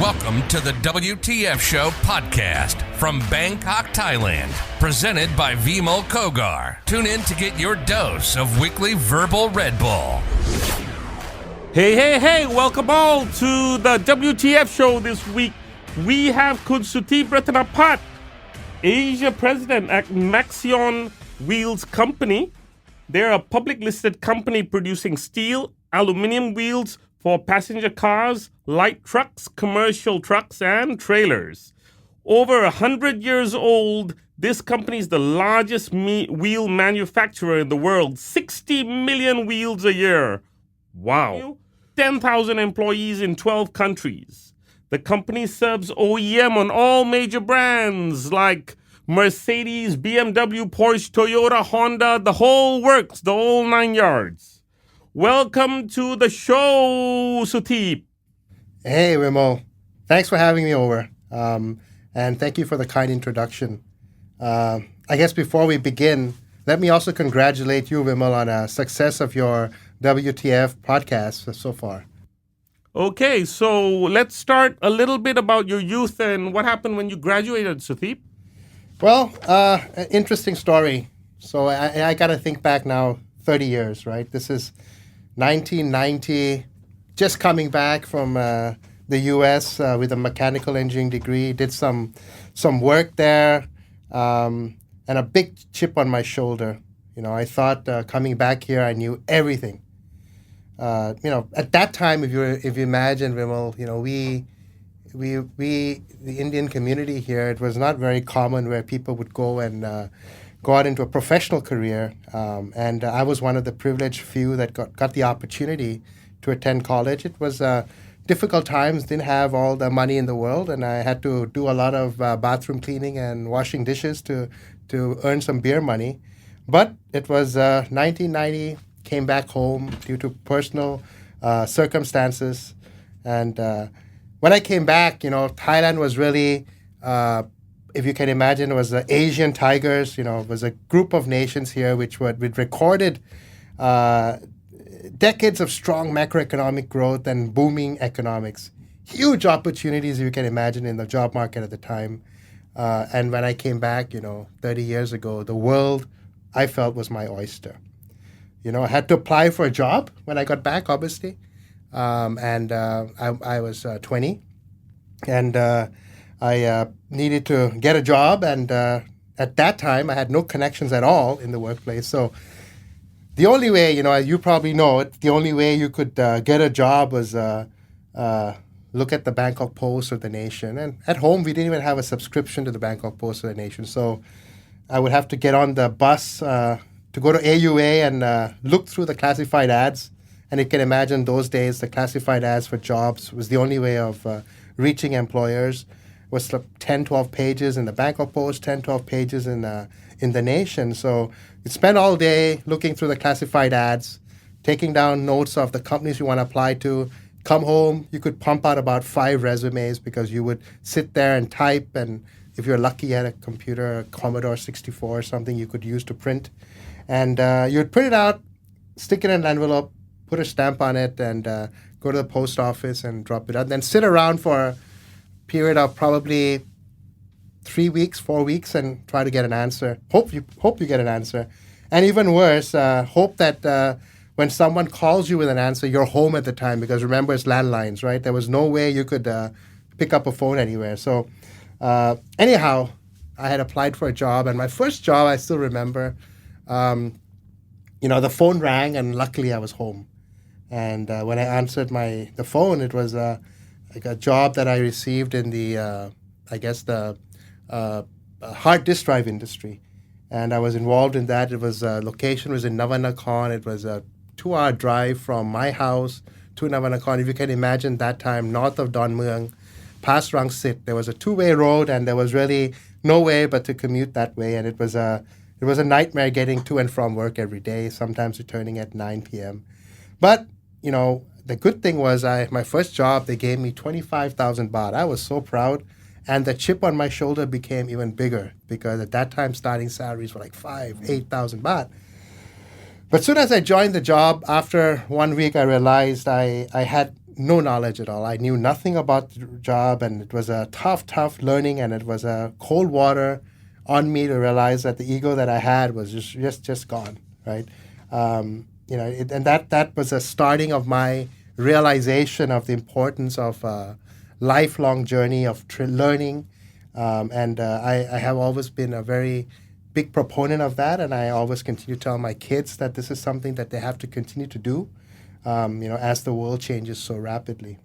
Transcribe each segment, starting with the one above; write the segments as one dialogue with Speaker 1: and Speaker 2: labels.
Speaker 1: Welcome to the Wtf Show podcast from Bangkok, Thailand. Presented by Vimol Kogar. Tune in to get your dose of weekly verbal Red Bull.
Speaker 2: Hey, welcome all to the WTF show this week. We have Sutheep Ratnabhas, Asia President at Maxion Wheels Company. They're a public listed company producing steel, aluminum wheels for passenger cars, light trucks, commercial trucks, and trailers. Over 100 years old, this company is the largest wheel manufacturer in the world. 60 million wheels a year. Wow. 10,000 employees in 12 countries. The company serves OEM on all major brands like Mercedes, BMW, Porsche, Toyota, Honda, the whole works, the whole 9 yards. Welcome to the show, Sutheep.
Speaker 3: Hey, Vimol. Thanks for having me over. And thank you for the kind introduction. I guess before we begin, let me also congratulate you, Vimol, on a success of your WTF podcast so far.
Speaker 2: Okay, so let's start a little bit about your youth and what happened when you graduated, Sutheep.
Speaker 3: Well, an interesting story. So I got to think back now 30 years, right? This is 1990, just coming back from the U.S. With a mechanical engineering degree, did some work there, and a big chip on my shoulder. You know, I thought coming back here, I knew everything. At that time, if you imagine, Vimol, we the Indian community here, it was not very common where people would go and go out into a professional career. And I was one of the privileged few that got the opportunity to attend college. It was difficult times, didn't have all the money in the world, and I had to do a lot of bathroom cleaning and washing dishes to earn some beer money. But it was 1990, came back home due to personal circumstances. And when I came back, Thailand was really, if you can imagine, it was the Asian tigers. It was a group of nations here which recorded decades of strong macroeconomic growth and booming economics. Huge opportunities, you can imagine, in the job market at the time. And when I came back, 30 years ago, the world, I felt, was my oyster. I had to apply for a job when I got back, obviously. And I was 20. And I needed to get a job. And at that time, I had no connections at all in the workplace. So the only way, you probably know it, the only way you could get a job was look at the Bangkok Post or the Nation. And at home, we didn't even have a subscription to the Bangkok Post or the Nation. So I would have to get on the bus to go to AUA and look through the classified ads. And you can imagine those days, the classified ads for jobs was the only way of reaching employers. It was 10, 12 pages in the Bangkok Post, 10, 12 pages in the Nation. So you spend all day looking through the classified ads, taking down notes of the companies you want to apply to. Come home, you could pump out about 5 resumes because you would sit there and type. And if you're lucky, you had a computer, a Commodore 64 or something you could use to print. And you'd print it out, stick it in an envelope, put a stamp on it, and go to the post office and drop it out. Then sit around for a period of probably 3 weeks, 4 weeks, and try to get an answer. Hope you get an answer. And even worse, hope that when someone calls you with an answer, you're home at the time, because remember, it's landlines, right? There was no way you could pick up a phone anywhere. So anyhow, I had applied for a job, and my first job, I still remember, the phone rang, and luckily I was home. And when I answered the phone, it was like a job that I received in the, hard disk drive industry. And I was involved in that. It was, location was in Navanakon. It was a 2-hour drive from my house to Navanakon. If you can imagine that time, north of Don Mueang, past Rangsit, there was a 2-way road, and there was really no way but to commute that way. And it was a nightmare getting to and from work every day, sometimes returning at 9 p.m. But, the good thing was my first job, they gave me 25,000 baht. I was so proud. And the chip on my shoulder became even bigger, because at that time, starting salaries were like 8,000 baht. But as soon as I joined the job, after 1 week, I realized I had no knowledge at all. I knew nothing about the job, and it was a tough learning, and it was a cold water on me to realize that the ego that I had was just gone, right? And that was a starting of my realization of the importance of a lifelong journey of learning, and I have always been a very big proponent of that, and I always continue to tell my kids that this is something that they have to continue to do, as the world changes so rapidly.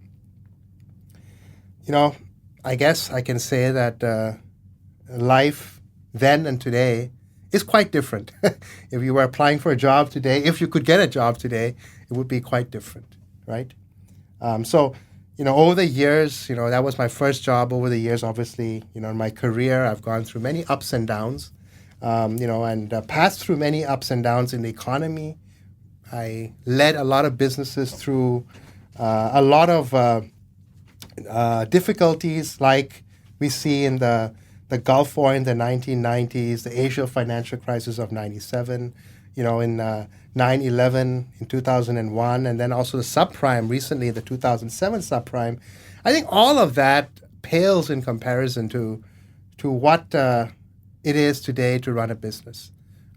Speaker 3: I guess I can say that life then and today is quite different. If you were applying for a job today, if you could get a job today, it would be quite different, right? Over the years, that was my first job. Over the years, obviously, in my career, I've gone through many ups and downs, and passed through many ups and downs in the economy. I led a lot of businesses through a lot of difficulties, like we see in the Gulf War in the 1990s, the Asia financial crisis of 97, in 9/11 in 2001, and then also the subprime recently, the 2007 subprime. I think all of that pales in comparison to what it is today to run a business.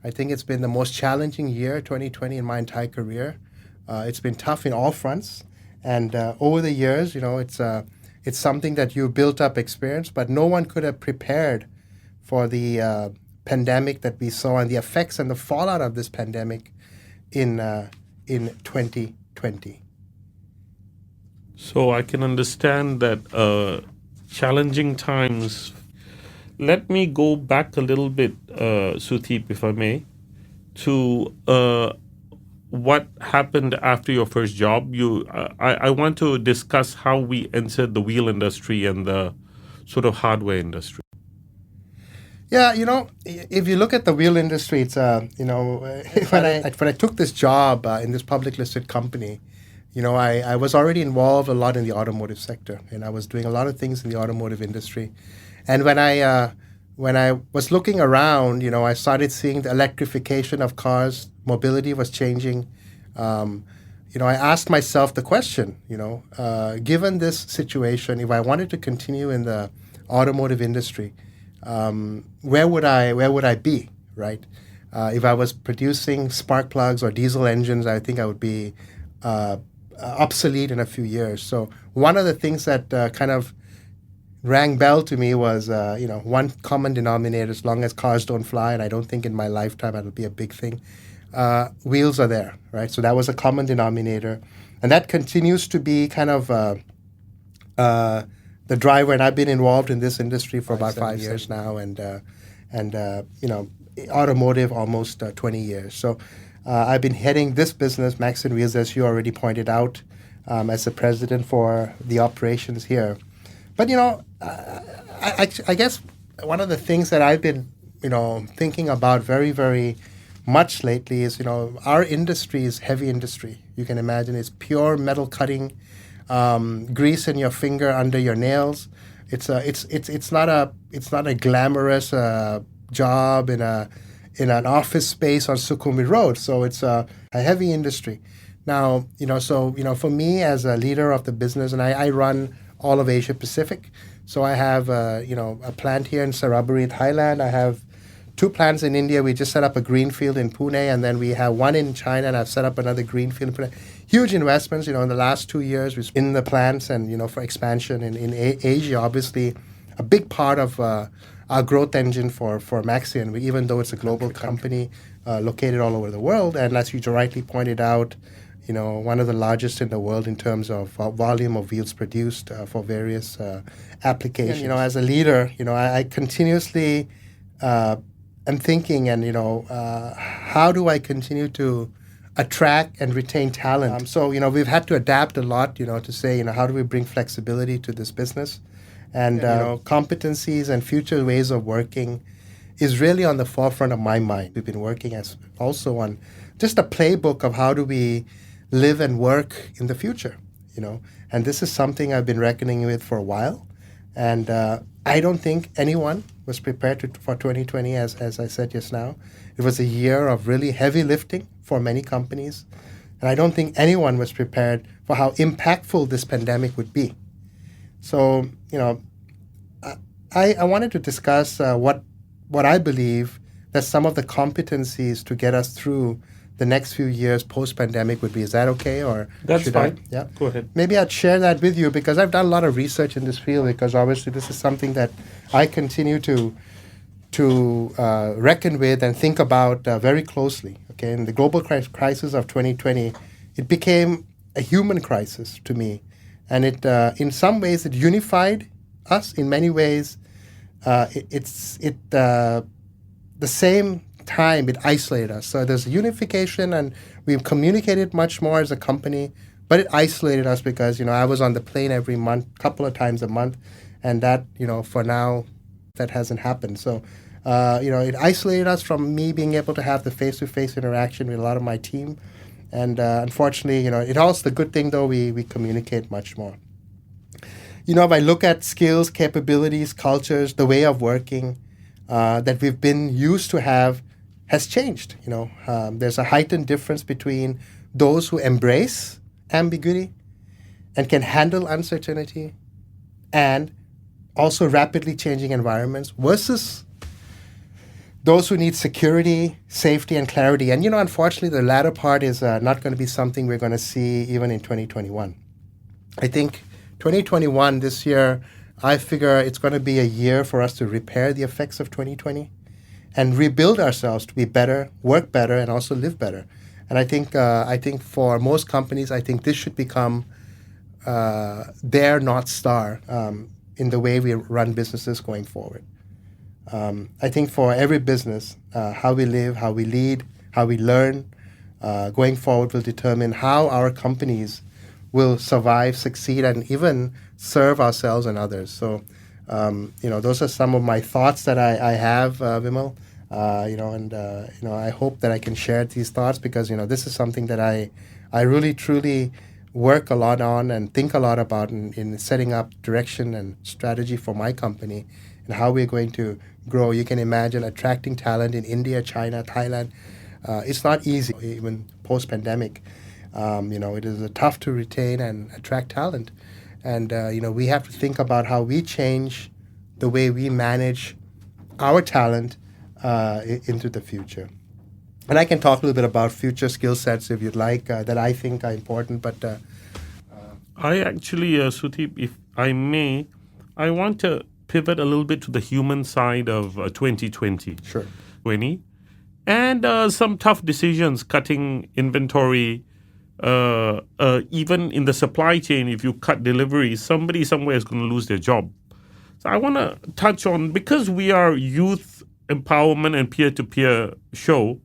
Speaker 3: I think it's been the most challenging year, 2020, in my entire career. It's been tough in all fronts, and over the years, it's something that you built up experience, but no one could have prepared for the pandemic that we saw and the effects and the fallout of this pandemic in 2020.
Speaker 2: So I can understand that challenging times. Let me go back a little bit, Sutheep, if I may, to what happened after your first job. I want to discuss how we entered the wheel industry and the sort of hardware industry.
Speaker 3: Yeah, if you look at the wheel industry, it's when I took this job in this public listed company, I was already involved a lot in the automotive sector, and I was doing a lot of things in the automotive industry. And when I was looking around, I started seeing the electrification of cars. Mobility was changing. I asked myself the question, given this situation, if I wanted to continue in the automotive industry, where would I be, right? If I was producing spark plugs or diesel engines, I think I would be obsolete in a few years. So one of the things that kind of rang bell to me was, one common denominator, as long as cars don't fly, and I don't think in my lifetime that'll be a big thing, wheels are there, right? So that was a common denominator. And that continues to be kind of the driver, and I've been involved in this industry for about 5 years now, and automotive almost 20 years. So I've been heading this business, Maxion Wheels, as you already pointed out, as the president for the operations here. But, I guess one of the things that I've been, thinking about very, very much lately is, our industry is heavy industry. You can imagine it's pure metal cutting, grease in your finger under your nails. It's not a glamorous job in an office space on Sukhumvit Road. So it's a heavy industry. Now, for me as a leader of the business, and I run all of Asia Pacific. So I have a plant here in Saraburi, Thailand. I have 2 plants in India. We just set up a greenfield in Pune, and then we have 1 in China, and I've set up another greenfield in Pune. Huge investments, in the last 2 years in the plants and, for expansion in Asia. Obviously, a big part of our growth engine for Maxion, even though it's a global company located all over the world. And as you rightly pointed out, one of the largest in the world in terms of volume of wheels produced for various applications. As a leader, I continuously am thinking, and how do I continue to attract and retain talent? So we've had to adapt a lot, to say, how do we bring flexibility to this business, and competencies and future ways of working is really on the forefront of my mind. We've been working as also on just a playbook of how do we live and work in the future, and this is something I've been reckoning with for a while, and I don't think anyone was prepared for 2020, as I said just now. It was a year of really heavy lifting for many companies, And I don't think anyone was prepared for how impactful this pandemic would be. So, I wanted to discuss what I believe that some of the competencies to get us through the next few years post-pandemic would be. Is that okay? Or
Speaker 2: that's fine.
Speaker 3: Yeah.
Speaker 2: Go ahead.
Speaker 3: Maybe I'd share that with you because I've done a lot of research in this field, because obviously this is something that I continue to reckon with and think about very closely. Okay, in the global crisis of 2020, it became a human crisis to me, and it in some ways it unified us. In many ways, the same time it isolated us. So there's unification, and we've communicated much more as a company, but it isolated us because I was on the plane every month, couple of times a month, and that for now that hasn't happened. So it isolated us from me being able to have the face-to-face interaction with a lot of my team, and unfortunately, it also the good thing though we communicate much more. If I look at skills, capabilities, cultures, the way of working that we've been used to have has changed. There's a heightened difference between those who embrace ambiguity and can handle uncertainty and also rapidly changing environments versus those who need security, safety, and clarity. And, unfortunately, the latter part is not going to be something we're going to see even in 2021. I think 2021, this year, I figure it's going to be a year for us to repair the effects of 2020 and rebuild ourselves to be better, work better, and also live better. And I think for most companies, I think this should become their North Star in the way we run businesses going forward. I think for every business, how we live, how we lead, how we learn going forward will determine how our companies will survive, succeed, and even serve ourselves and others. So, those are some of my thoughts that I have, Vimol. I hope that I can share these thoughts because, this is something that I really, truly work a lot on and think a lot about in setting up direction and strategy for my company and how we're going to grow. You can imagine attracting talent in India, China, Thailand. It's not easy, even post-pandemic. It is tough to retain and attract talent. And, we have to think about how we change the way we manage our talent into the future. And I can talk a little bit about future skill sets if you'd like that I think are important. But
Speaker 2: I actually, Sutheep, if I may, I want to pivot a little bit to the human side of 2020.
Speaker 3: Sure.
Speaker 2: 20. And some tough decisions, cutting inventory. Even in the supply chain, if you cut deliveries, somebody somewhere is going to lose their job. So I want to touch on, because we are youth empowerment and peer-to-peer show,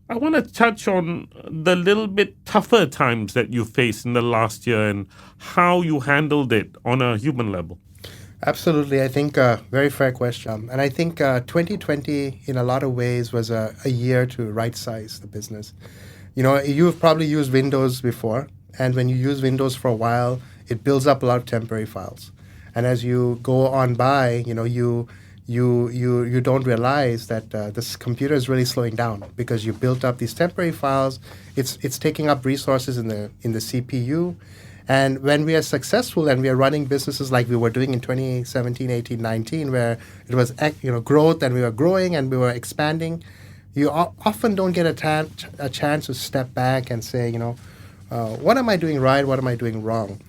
Speaker 2: I want to touch on the little bit tougher times that you faced in the last year and how you handled it on a human level.
Speaker 3: Absolutely. I think very fair question. And I think 2020 in a lot of ways was a year to right-size the business. You've probably used Windows before, and when you use Windows for a while, it builds up a lot of temporary files. And as you go on by, you don't realize that this computer is really slowing down because you built up these temporary files. It's taking up resources in the CPU. And when we are successful and we are running businesses like we were doing in 2017, 18, 19, where it was growth and we were growing and we were expanding, you often don't get a chance to step back and say, what am I doing right? What am I doing wrong?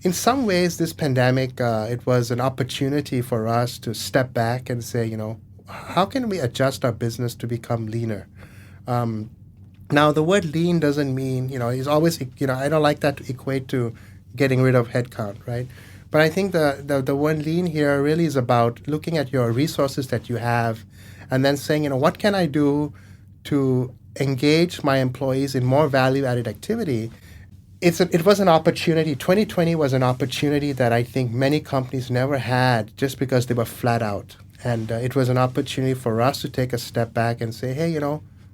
Speaker 3: In some ways, this pandemic, it was an opportunity for us to step back and say, how can we adjust our business to become leaner? Now, the word lean doesn't mean, it's always, I don't like that to equate to getting rid of headcount, right? But I think the word lean here really is about looking at your resources that you have and then saying, what can I do to engage my employees in more value-added activity? It was an opportunity. 2020 was an opportunity that I think many companies never had just because they were flat out. And it was an opportunity for us to take a step back and say, hey,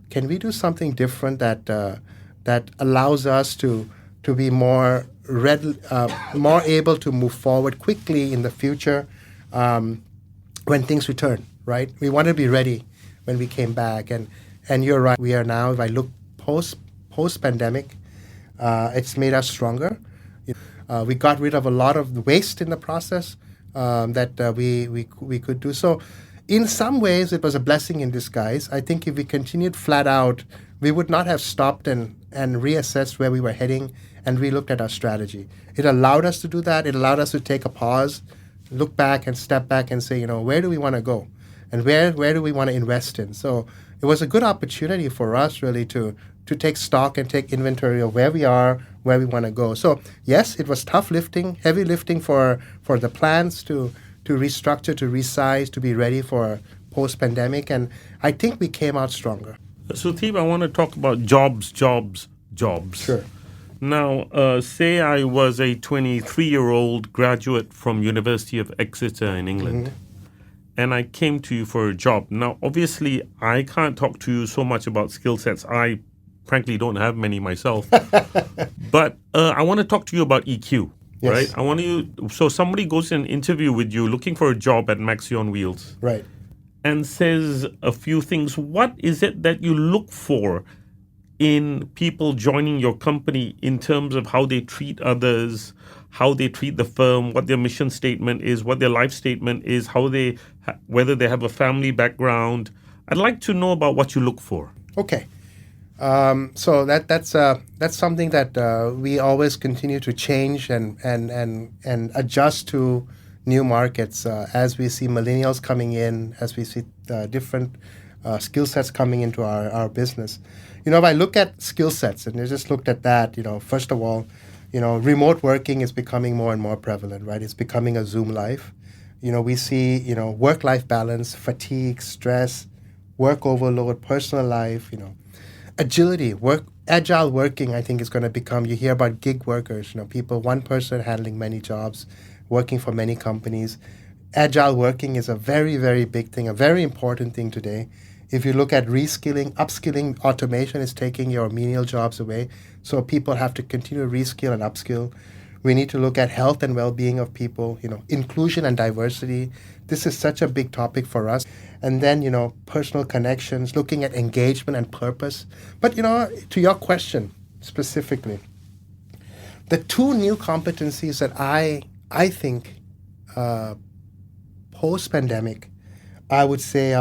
Speaker 3: can we do something different that allows us to be more able to move forward quickly in the future when things return, right? We want to be ready when we came back. And you're right, we are now, if I look post-pandemic, It's made us stronger. We got rid of a lot of the waste in the process that we could do. So in some ways, it was a blessing in disguise. I think if we continued flat out, we would not have stopped and reassessed where we were heading and relooked at our strategy. It allowed us to do that. It allowed us to take a pause, look back and step back and say, where do we want to go? And where do we want to invest in? So it was a good opportunity for us really to take stock and take inventory of where we are, where we want to go. So yes, it was tough lifting, heavy lifting for the plans to restructure, to resize, to be ready for post-pandemic. And I think we came out stronger.
Speaker 2: Sutheep, I want to talk about jobs.
Speaker 3: Sure.
Speaker 2: Now, say I was a 23-year-old graduate from University of Exeter in England, and I came to you for a job. Now, obviously, I can't talk to you so much about skill sets. I frankly don't have many myself. But I want to talk to you about EQ,
Speaker 3: yes.
Speaker 2: right? So somebody goes in an interview with you looking for a job at Maxion Wheels.
Speaker 3: Right.
Speaker 2: And says a few things. What is it that you look for in people joining your company in terms of how they treat others, how they treat the firm, what their mission statement is, what their life statement is, whether they have a family background? I'd like to know about what you look for.
Speaker 3: Okay. So that's something that we always continue to change and adjust to new markets as we see millennials coming in, as we see different skill sets coming into our business. If I look at skill sets and I just looked at that, first of all, remote working is becoming more and more prevalent, right? It's becoming a Zoom life. We see, work-life balance, fatigue, stress, work overload, personal life, agility, agile working, I think is going to become, you hear about gig workers, people, one person handling many jobs, working for many companies. Agile working is a very, very big thing, a very important thing today. If you look at reskilling, upskilling, automation is taking your menial jobs away. So people have to continue to reskill and upskill. We need to look at health and well-being of people, inclusion and diversity. This is such a big topic for us. And then, personal connections, looking at engagement and purpose. But, to your question specifically, the two new competencies that I think post-pandemic, I would say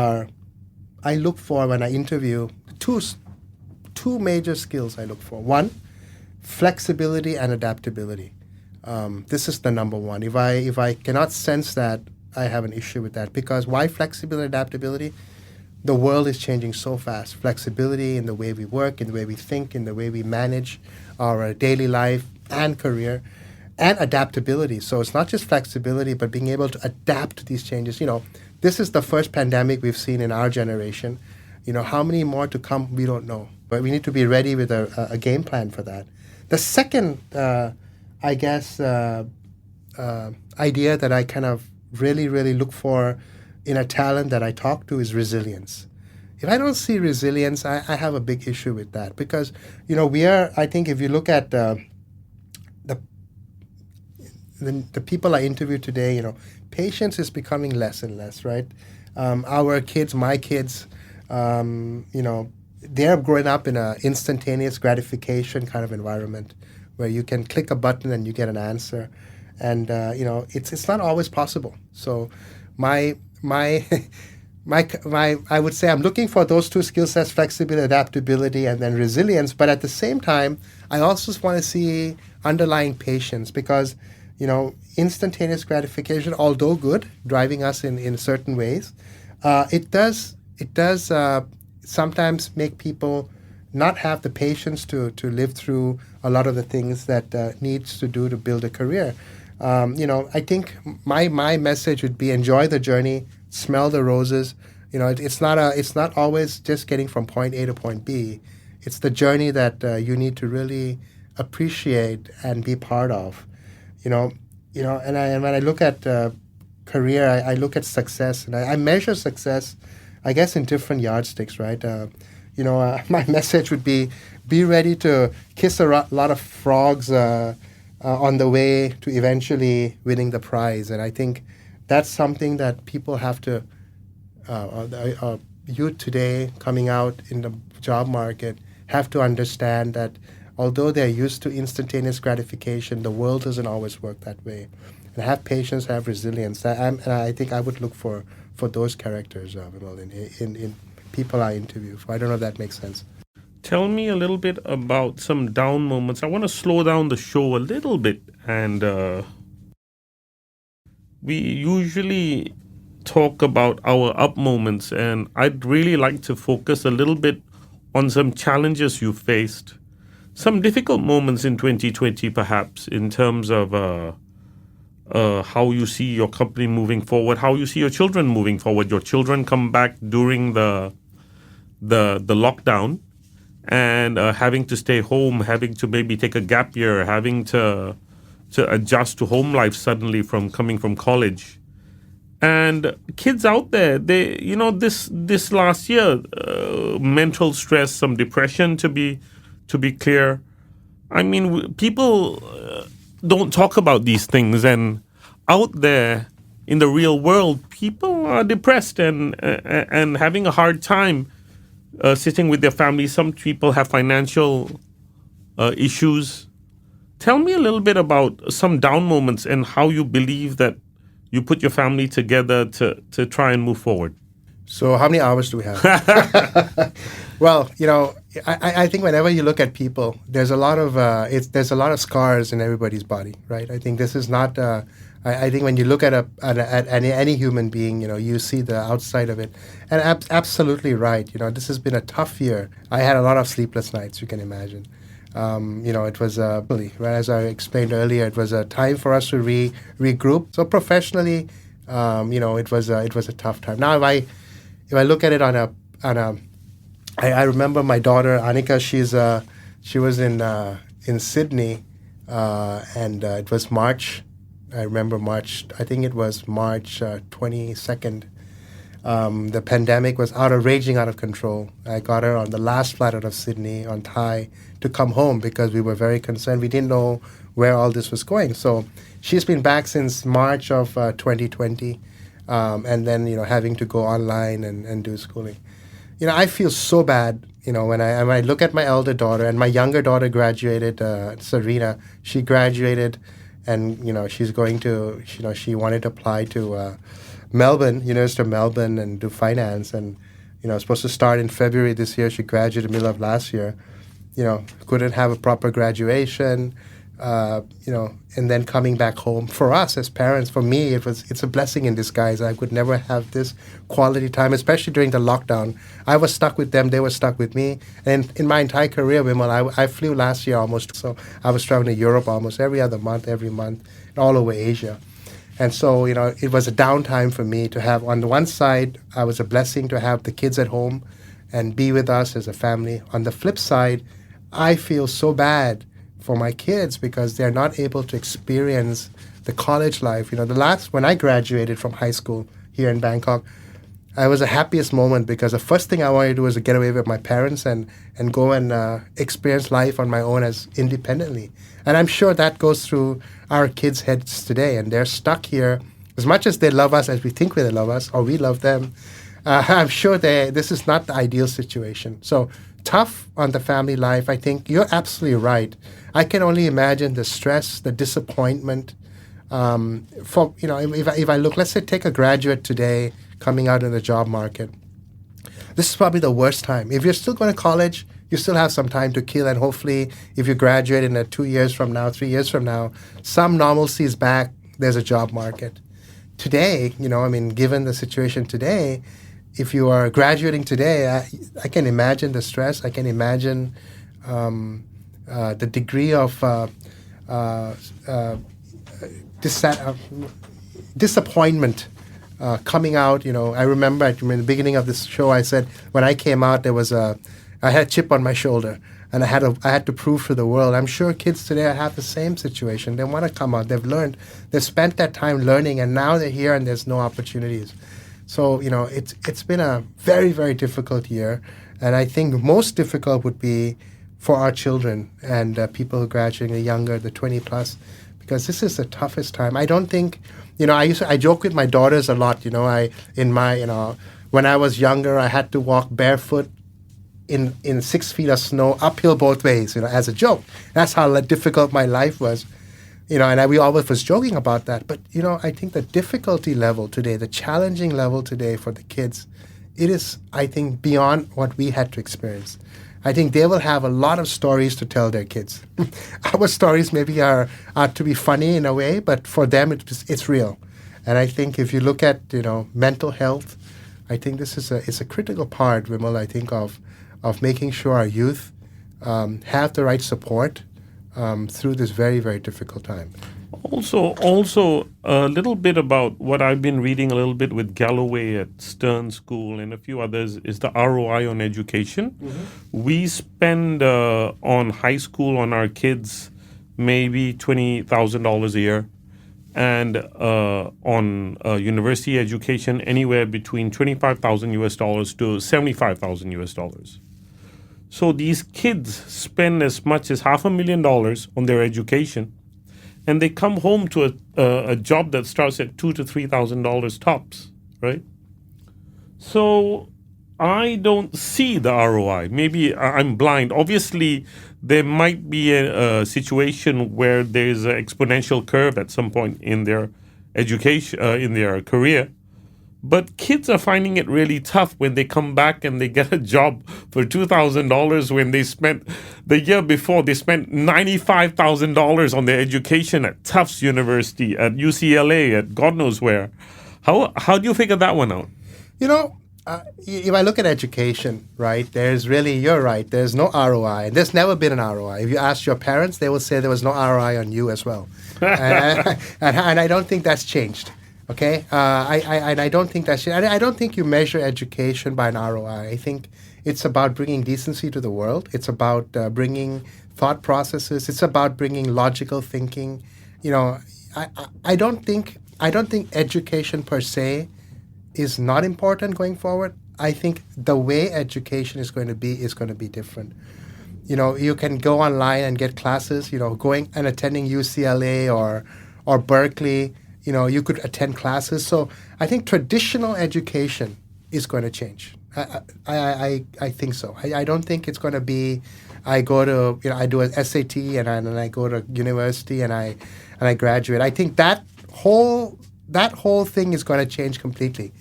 Speaker 3: I look for when I interview two major skills I look for. One, flexibility and adaptability. This is the number one. If I cannot sense that, I have an issue with that. Because why flexibility and adaptability? The world is changing so fast. Flexibility in the way we work, in the way we think, in the way we manage our daily life and career, and adaptability. So it's not just flexibility, but being able to adapt to these changes. This is the first pandemic we've seen in our generation. How many more to come, we don't know. But we need to be ready with a game plan for that. The second, idea that I kind of really, really look for in a talent that I talk to is resilience. If I don't see resilience, I have a big issue with that. Because, I think if you look at the people I interviewed today, patience is becoming less and less, right? Our kids, my kids, they're growing up in an instantaneous gratification kind of environment where you can click a button and you get an answer. And, it's not always possible. So my I would say I'm looking for those two skill sets, flexibility, adaptability, and then resilience. But at the same time, I also want to see underlying patience because, instantaneous gratification, although good, driving us in certain ways, it does sometimes make people not have the patience to live through a lot of the things that needs to do to build a career. I think my message would be enjoy the journey, smell the roses. It's not always just getting from point A to point B. It's the journey that you need to really appreciate and be part of. And when I look at career, I look at success, and I measure success, I guess, in different yardsticks, right? My message would be ready to kiss a lot of frogs on the way to eventually winning the prize. And I think that's something that people have to, youth today coming out in the job market have to understand that although they're used to instantaneous gratification, the world doesn't always work that way. And have patience, have resilience. And I think I would look for those characters, Vimol, in people I interview. I don't know if that makes sense.
Speaker 2: Tell me a little bit about some down moments. I want to slow down the show a little bit, and we usually talk about our up moments, and I'd really like to focus a little bit on some challenges you faced, some difficult moments in 2020 perhaps, in terms of how you see your company moving forward, how you see your children moving forward. Your children come back during the lockdown, and having to stay home, having to maybe take a gap year, having to adjust to home life suddenly from coming from college. And kids out there, they, this last year, mental stress, some depression, to be clear. I mean, people don't talk about these things, and out there in the real world, people are depressed and having a hard time sitting with their families. Some people have financial issues. Tell me a little bit about some down moments and how you believe that you put your family together to try and move forward.
Speaker 3: So how many hours do we have? Well, I think whenever you look at people, there's a lot of scars in everybody's body, right? I think this is not. I think when you look at any human being, you see the outside of it, and absolutely right. This has been a tough year. I had a lot of sleepless nights. You can imagine. It was as I explained earlier, it was a time for us to regroup. So professionally, it was a tough time. Now, if I look at it I remember my daughter Anika. She was in Sydney, and it was March. I remember March. I think it was March 22nd. The pandemic was raging out of control. I got her on the last flight out of Sydney on Thai to come home because we were very concerned. We didn't know where all this was going. So she's been back since March of 2020, and then having to go online and do schooling. I feel so bad. When I look at my elder daughter, and my younger daughter graduated, Serena. She graduated, and she's going to. She wanted to apply to Melbourne, University of Melbourne, and do finance, and supposed to start in February this year. She graduated middle of last year. Couldn't have a proper graduation, and then coming back home. For us as parents, for me, it's a blessing in disguise. I could never have this quality time, especially during the lockdown. I was stuck with them, they were stuck with me. And in my entire career, Vimol, I flew last year almost, so I was traveling to Europe almost every month, all over Asia. And so, it was a downtime for me to have. On the one side, I was a blessing to have the kids at home and be with us as a family. On the flip side, I feel so bad for my kids because they're not able to experience the college life. When I graduated from high school here in Bangkok, I was the happiest moment because the first thing I wanted to do was to get away with my parents and go and experience life on my own as independently. And I'm sure that goes through our kids' heads today, and they're stuck here. As much as they love us as we think they love us, or we love them, I'm sure this is not the ideal situation. So tough on the family life. I think you're absolutely right. I can only imagine the stress, the disappointment. If I look, let's say take a graduate today coming out in the job market. This is probably the worst time. If you're still going to college, you still have some time to kill, and hopefully if you graduate in 2 years from now, 3 years from now, some normalcy is back, there's a job market. Today, given the situation today, if you are graduating today, I can imagine the stress. I can imagine the degree of disappointment coming out. I remember in the beginning of this show, I said when I came out, I had a chip on my shoulder, and I had to prove to the world. I'm sure kids today have the same situation. They want to come out. They've learned. They've spent that time learning, and now they're here, and there's no opportunities. So, it's been a very, very difficult year. And I think most difficult would be for our children and people who graduating the younger, the 20 plus, because this is the toughest time. I don't think, I joke with my daughters a lot. When I was younger, I had to walk barefoot in 6 feet of snow, uphill both ways, as a joke. That's how difficult my life was. And we always was joking about that. But, I think the difficulty level today, the challenging level today for the kids, it is, I think, beyond what we had to experience. I think they will have a lot of stories to tell their kids. Our stories maybe are to be funny in a way, but for them, it's real. And I think if you look at, mental health, I think this is it's a critical part, Vimol, I think, of making sure our youth have the right support through this very, very difficult time.
Speaker 2: Also, a little bit about what I've been reading a little bit with Galloway at Stern School and a few others is the ROI on education. Mm-hmm. We spend on high school on our kids maybe $20,000 a year, and on university education anywhere between $25,000 to $75,000. So these kids spend as much as $500,000 on their education, and they come home to a job that starts at $2,000 to $3,000 tops, right? So I don't see the ROI. Maybe I'm blind. Obviously, there might be a situation where there's an exponential curve at some point in their education, in their career. But kids are finding it really tough when they come back and they get a job for $2,000 when they spent the year before, they spent $95,000 on their education at Tufts University, at UCLA, at God knows where. How do you figure that one out?
Speaker 3: If I look at education, right, you're right, there's no ROI. There's never been an ROI. If you ask your parents, they will say there was no ROI on you as well. and I don't think that's changed. Okay, I don't think that's it. I don't think you measure education by an ROI. I think it's about bringing decency to the world. It's about bringing thought processes. It's about bringing logical thinking. I don't think education per se is not important going forward. I think the way education is going to be different. You can go online and get classes. Going and attending UCLA or Berkeley. You could attend classes. So I think traditional education is going to change. I think so. I don't think it's going to be, I go to, I do an SAT and I go to university and I graduate. I think that whole thing is going to change completely.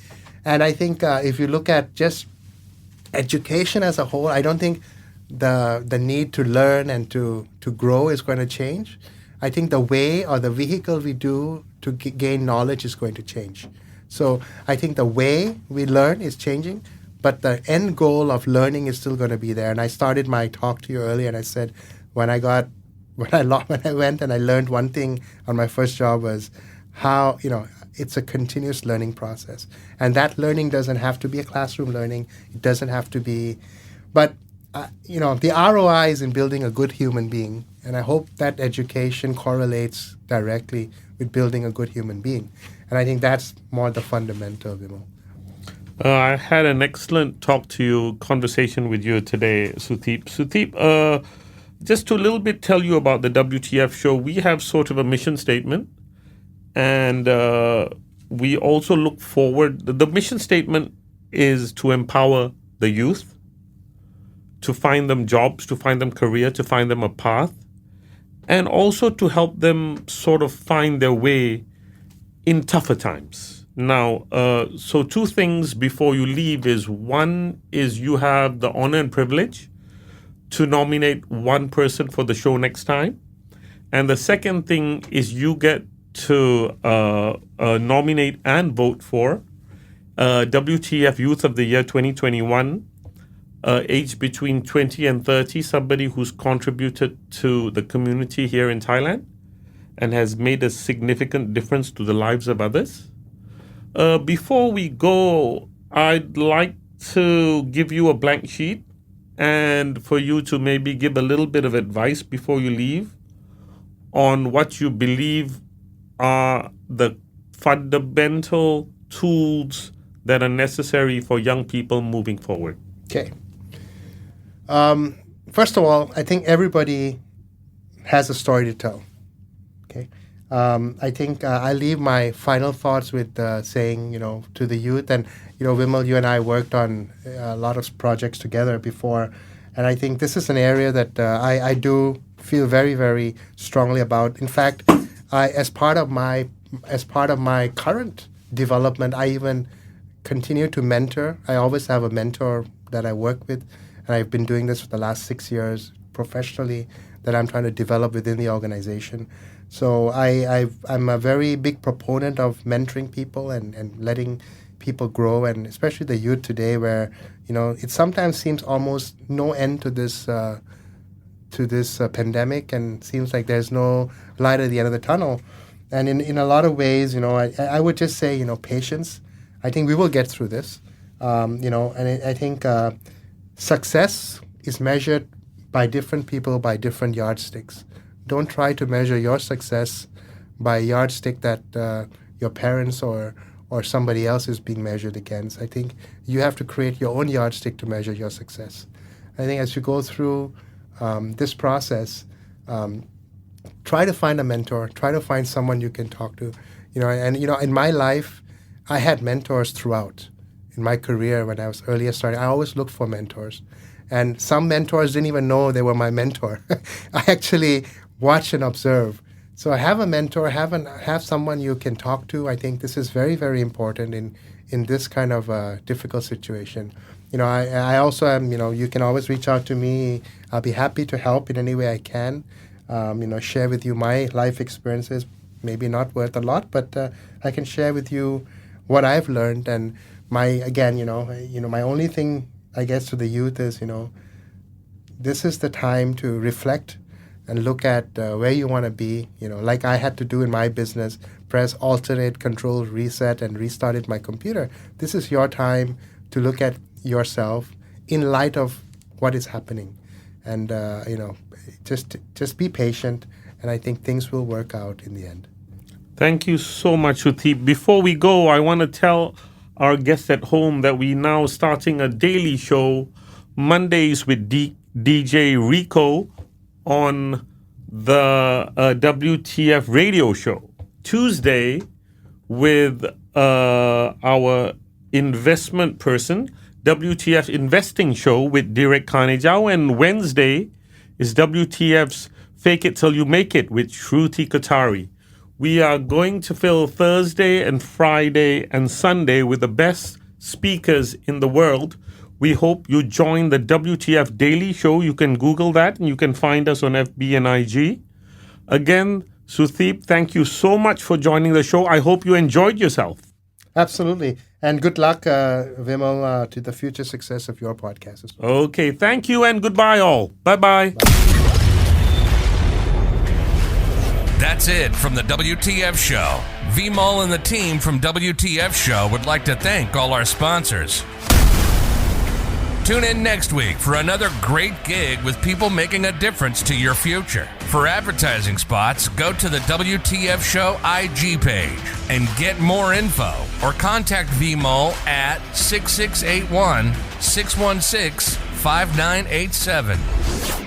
Speaker 3: And I think if you look at just education as a whole, I don't think the need to learn and to grow is going to change. I think the way or the vehicle we do to gain knowledge is going to change. So I think the way we learn is changing, but the end goal of learning is still going to be there. And I started my talk to you earlier, and I said when I went and I learned one thing on my first job was how it's a continuous learning process, and that learning doesn't have to be a classroom learning. It doesn't have to be, but the ROI is in building a good human being. And I hope that education correlates directly with building a good human being. And I think that's more the fundamental,
Speaker 2: I had an excellent conversation with you today, Sutheep. Sutheep, just to a little bit tell you about the WTF show, we have sort of a mission statement. And we also look forward. The mission statement is to empower the youth, to find them jobs, to find them career, to find them a path, and also to help them sort of find their way in tougher times. Now, so two things before you leave is, one is you have the honor and privilege to nominate one person for the show next time. And the second thing is you get to nominate and vote for WTF Youth of the Year 2021, age between 20 and 30, somebody who's contributed to the community here in Thailand and has made a significant difference to the lives of others. Before we go, I'd like to give you a blank sheet and for you to maybe give a little bit of advice before you leave on what you believe are the fundamental tools that are necessary for young people moving forward.
Speaker 3: Okay. First of all, I think everybody has a story to tell. Okay. I think I leave my final thoughts with saying, to the youth, and Vimol, you and I worked on a lot of projects together before, and I think this is an area that I do feel very, very strongly about. In fact, as part of my current development, I even continue to mentor. I always have a mentor that I work with, and I've been doing this for the last 6 years professionally, that I'm trying to develop within the organization. So I'm a very big proponent of mentoring people and letting people grow, and especially the youth today, where it sometimes seems almost no end to this pandemic, and seems like there's no light at the end of the tunnel. And in a lot of ways, I would just say, patience. I think we will get through this. And I think success is measured by different people, by different yardsticks. Don't try to measure your success by a yardstick that your parents or somebody else is being measured against. I think you have to create your own yardstick to measure your success. I think as you go through this process, try to find a mentor, try to find someone you can talk to. In my life, I had mentors throughout. In my career, when I was earlier starting, I always looked for mentors. And some mentors didn't even know they were my mentor. I actually watch and observe. So have a mentor, have someone you can talk to. I think this is very, very important in this kind of difficult situation. I also am, you can always reach out to me. I'll be happy to help in any way I can. Share with you my life experiences, maybe not worth a lot, but I can share with you what I've learned. And my only thing, I guess, to the youth is, this is the time to reflect and look at where you want to be, like I had to do in my business, press alternate, control, reset, and restarted my computer. This is your time to look at yourself in light of what is happening. And, just be patient, and I think things will work out in the end.
Speaker 2: Thank you so much, Sutheep. Before we go, I want to tell our guests at home that we now starting a daily show Mondays with DJ Rico on the WTF radio show. Tuesday with our investment person, WTF investing show with Direk Karnejau, and Wednesday is WTF's Fake It Till You Make It with Shruti Katari. We are going to fill Thursday and Friday and Sunday with the best speakers in the world. We hope you join the WTF Daily Show. You can Google that and you can find us on FB and IG. Again, Sutheep, thank you so much for joining the show. I hope you enjoyed yourself.
Speaker 3: Absolutely. And good luck, Vimol, to the future success of your podcast as well.
Speaker 2: Okay, thank you and goodbye all. Bye-bye.
Speaker 1: That's it from the WTF Show. Vimol and the team from WTF Show would like to thank all our sponsors. Tune in next week for another great gig with people making a difference to your future. For advertising spots, go to the WTF Show IG page and get more info, or contact Vimol at 6681-616-5987.